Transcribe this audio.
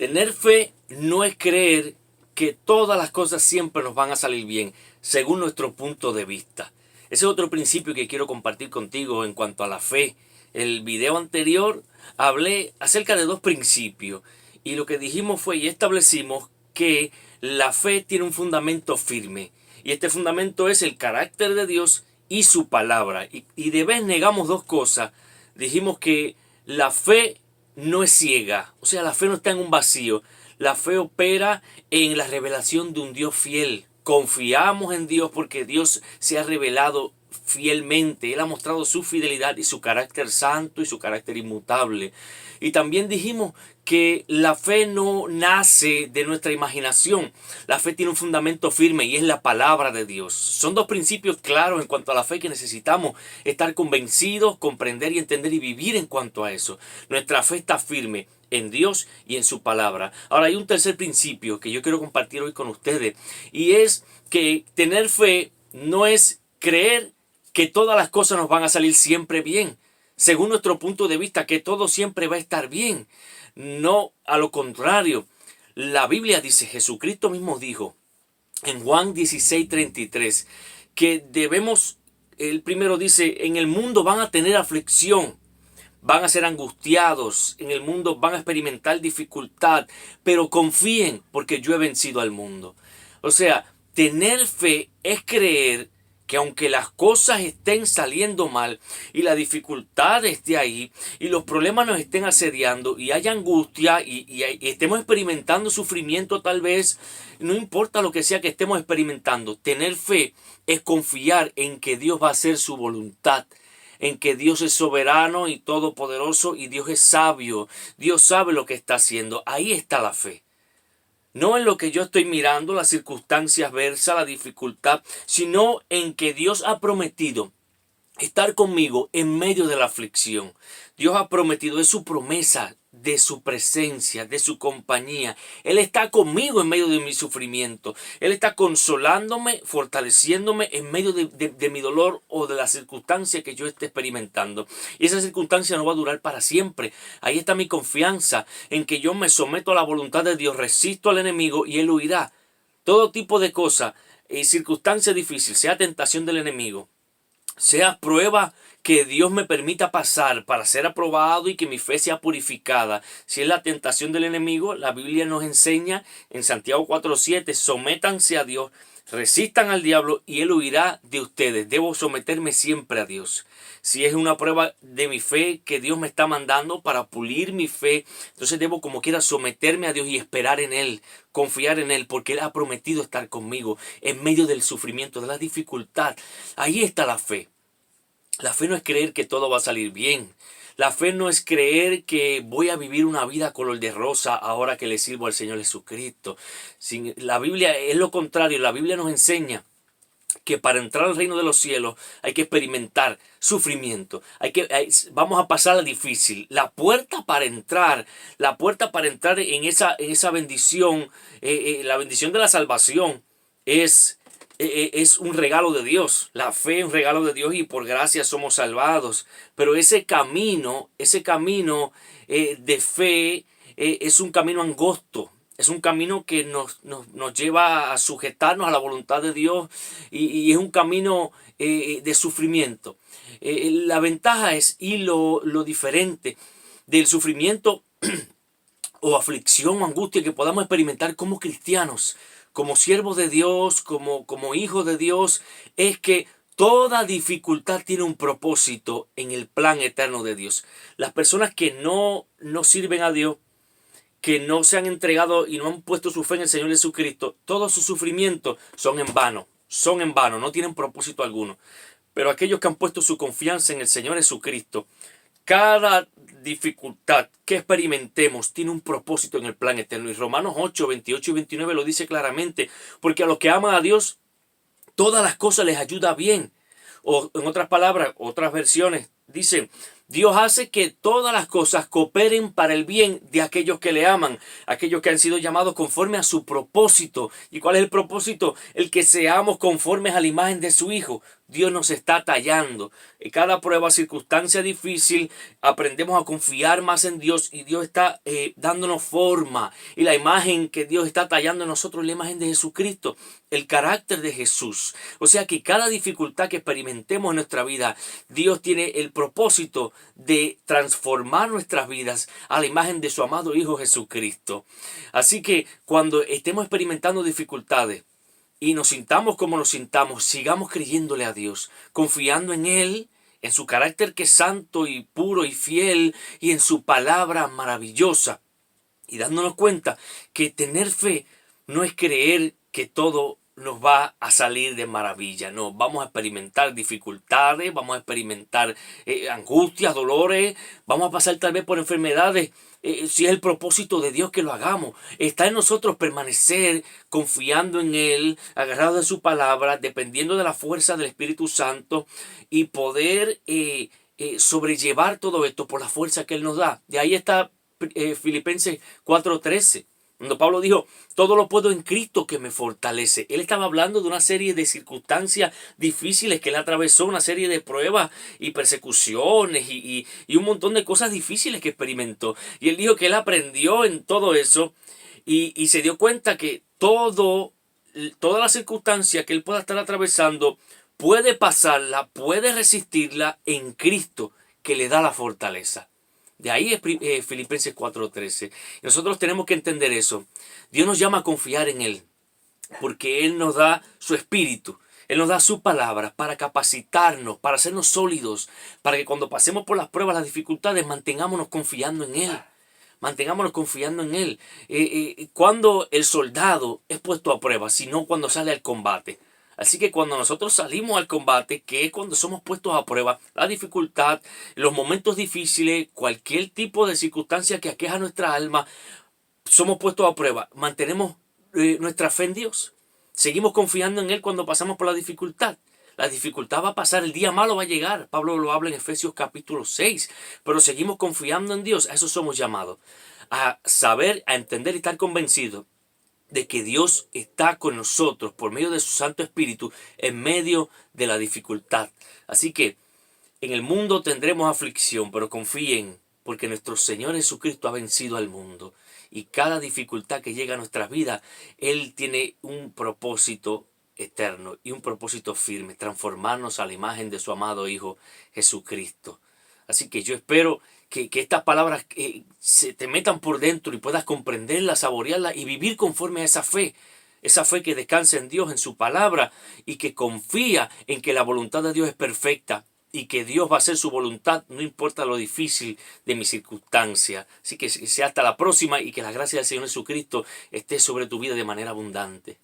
Tener fe no es creer que todas las cosas siempre nos van a salir bien, según nuestro punto de vista. Ese es otro principio que quiero compartir contigo en cuanto a la fe. El video anterior hablé acerca de dos principios y lo que dijimos fue y establecimos que la fe tiene un fundamento firme y este fundamento es el carácter de Dios y su palabra. Y de vez negamos dos cosas. Dijimos que la fe no es ciega, o sea, la fe no está en un vacío. La fe opera en la revelación de un Dios fiel. Confiamos en Dios porque Dios se ha revelado fielmente. Él ha mostrado su fidelidad y su carácter santo y su carácter inmutable. Y también dijimos que la fe no nace de nuestra imaginación. La fe tiene un fundamento firme y es la palabra de Dios. Son dos principios claros en cuanto a la fe que necesitamos estar convencidos, comprender y entender y vivir en cuanto a eso. Nuestra fe está firme en Dios y en su palabra. Ahora hay un tercer principio que yo quiero compartir hoy con ustedes y es que tener fe no es creer que todas las cosas nos van a salir siempre bien, según nuestro punto de vista, que todo siempre va a estar bien. No, a lo contrario, la Biblia dice, Jesucristo mismo dijo en Juan 16:33 que debemos, el primero dice, en el mundo van a tener aflicción, van a ser angustiados, en el mundo van a experimentar dificultad, pero confíen porque yo he vencido al mundo. O sea, tener fe es creer que aunque las cosas estén saliendo mal y la dificultad esté ahí y los problemas nos estén asediando y haya angustia y estemos experimentando sufrimiento tal vez, no importa lo que sea que estemos experimentando, tener fe es confiar en que Dios va a hacer su voluntad, en que Dios es soberano y todopoderoso y Dios es sabio, Dios sabe lo que está haciendo. Ahí está la fe. No en lo que yo estoy mirando, las circunstancias adversas, la dificultad, sino en que Dios ha prometido estar conmigo en medio de la aflicción. Dios ha prometido, es su promesa de su presencia, de su compañía. Él está conmigo en medio de mi sufrimiento. Él está consolándome, fortaleciéndome en medio de mi dolor o de la circunstancia que yo esté experimentando. Y esa circunstancia no va a durar para siempre. Ahí está mi confianza en que yo me someto a la voluntad de Dios, resisto al enemigo y él huirá. Todo tipo de cosas, circunstancia difícil, sea tentación del enemigo, sea prueba que Dios me permita pasar para ser aprobado y que mi fe sea purificada. Si es la tentación del enemigo, la Biblia nos enseña en Santiago 4:7, sométanse a Dios, resistan al diablo y él huirá de ustedes. Debo someterme siempre a Dios. Si es una prueba de mi fe que Dios me está mandando para pulir mi fe, entonces debo como quiera someterme a Dios y esperar en Él, confiar en Él, porque Él ha prometido estar conmigo en medio del sufrimiento, de la dificultad. Ahí está la fe. La fe no es creer que todo va a salir bien. La fe no es creer que voy a vivir una vida color de rosa ahora que le sirvo al Señor Jesucristo. La Biblia es lo contrario. La Biblia nos enseña que para entrar al reino de los cielos hay que experimentar sufrimiento. Vamos a pasar la difícil. La puerta para entrar en esa bendición, la bendición de la salvación es un regalo de Dios. La fe es un regalo de Dios y por gracia somos salvados. Pero ese camino de fe es un camino angosto. Es un camino que nos lleva a sujetarnos a la voluntad de Dios y es un camino de sufrimiento. La ventaja es y lo diferente del sufrimiento o aflicción o angustia que podamos experimentar como cristianos, como siervos de Dios, como hijos de Dios, es que toda dificultad tiene un propósito en el plan eterno de Dios. Las personas que no sirven a Dios, que no se han entregado y no han puesto su fe en el Señor Jesucristo, todos sus sufrimientos son en vano, no tienen propósito alguno. Pero aquellos que han puesto su confianza en el Señor Jesucristo, cada dificultad que experimentemos tiene un propósito en el plan eterno. Y Romanos 8:28 y 29 lo dice claramente, porque a los que aman a Dios, todas las cosas les ayuda bien. O en otras palabras, otras versiones dicen, Dios hace que todas las cosas cooperen para el bien de aquellos que le aman, aquellos que han sido llamados conforme a su propósito. ¿Y cuál es el propósito? El que seamos conformes a la imagen de su Hijo. Dios nos está tallando. En cada prueba, circunstancia difícil, aprendemos a confiar más en Dios y Dios está dándonos forma. Y la imagen que Dios está tallando en nosotros es la imagen de Jesucristo, el carácter de Jesús. O sea que cada dificultad que experimentemos en nuestra vida, Dios tiene el propósito de transformar nuestras vidas a la imagen de su amado Hijo Jesucristo. Así que cuando estemos experimentando dificultades, y nos sintamos como nos sintamos, sigamos creyéndole a Dios, confiando en Él, en su carácter que es santo y puro y fiel, y en su palabra maravillosa. Y dándonos cuenta que tener fe no es creer que todo nos va a salir de maravilla. No, vamos a experimentar dificultades, vamos a experimentar angustias, dolores, vamos a pasar tal vez por enfermedades. Si es el propósito de Dios que lo hagamos, está en nosotros permanecer confiando en Él, agarrados de su palabra, dependiendo de la fuerza del Espíritu Santo y poder sobrellevar todo esto por la fuerza que Él nos da. De ahí está Filipenses 4:13. Cuando Pablo dijo, todo lo puedo en Cristo que me fortalece. Él estaba hablando de una serie de circunstancias difíciles que él atravesó, una serie de pruebas y persecuciones y un montón de cosas difíciles que experimentó. Y él dijo que él aprendió en todo eso y se dio cuenta que todas las circunstancias que él pueda estar atravesando, puede pasarla, puede resistirla en Cristo que le da la fortaleza. De ahí es Filipenses 4:13. Nosotros tenemos que entender eso. Dios nos llama a confiar en Él, porque Él nos da su espíritu. Él nos da su palabra para capacitarnos, para hacernos sólidos, para que cuando pasemos por las pruebas, las dificultades, mantengámonos confiando en Él. Mantengámonos confiando en Él. Cuando el soldado es puesto a prueba, sino cuando sale al combate. Así que cuando nosotros salimos al combate, que es cuando somos puestos a prueba, la dificultad, los momentos difíciles, cualquier tipo de circunstancia que aqueja nuestra alma, somos puestos a prueba. Mantenemos nuestra fe en Dios. Seguimos confiando en Él cuando pasamos por la dificultad. La dificultad va a pasar, el día malo va a llegar. Pablo lo habla en Efesios capítulo 6. Pero seguimos confiando en Dios. A eso somos llamados. A saber, a entender y estar convencidos de que Dios está con nosotros por medio de su Santo Espíritu en medio de la dificultad. Así que en el mundo tendremos aflicción, pero confíen, porque nuestro Señor Jesucristo ha vencido al mundo. Y cada dificultad que llega a nuestras vidas, Él tiene un propósito eterno y un propósito firme, transformarnos a la imagen de su amado Hijo Jesucristo. Así que yo espero que estas palabras se te metan por dentro y puedas comprenderlas, saborearlas y vivir conforme a esa fe que descansa en Dios, en su palabra y que confía en que la voluntad de Dios es perfecta y que Dios va a hacer su voluntad, no importa lo difícil de mi circunstancia. Así que sea hasta la próxima y que la gracia del Señor Jesucristo esté sobre tu vida de manera abundante.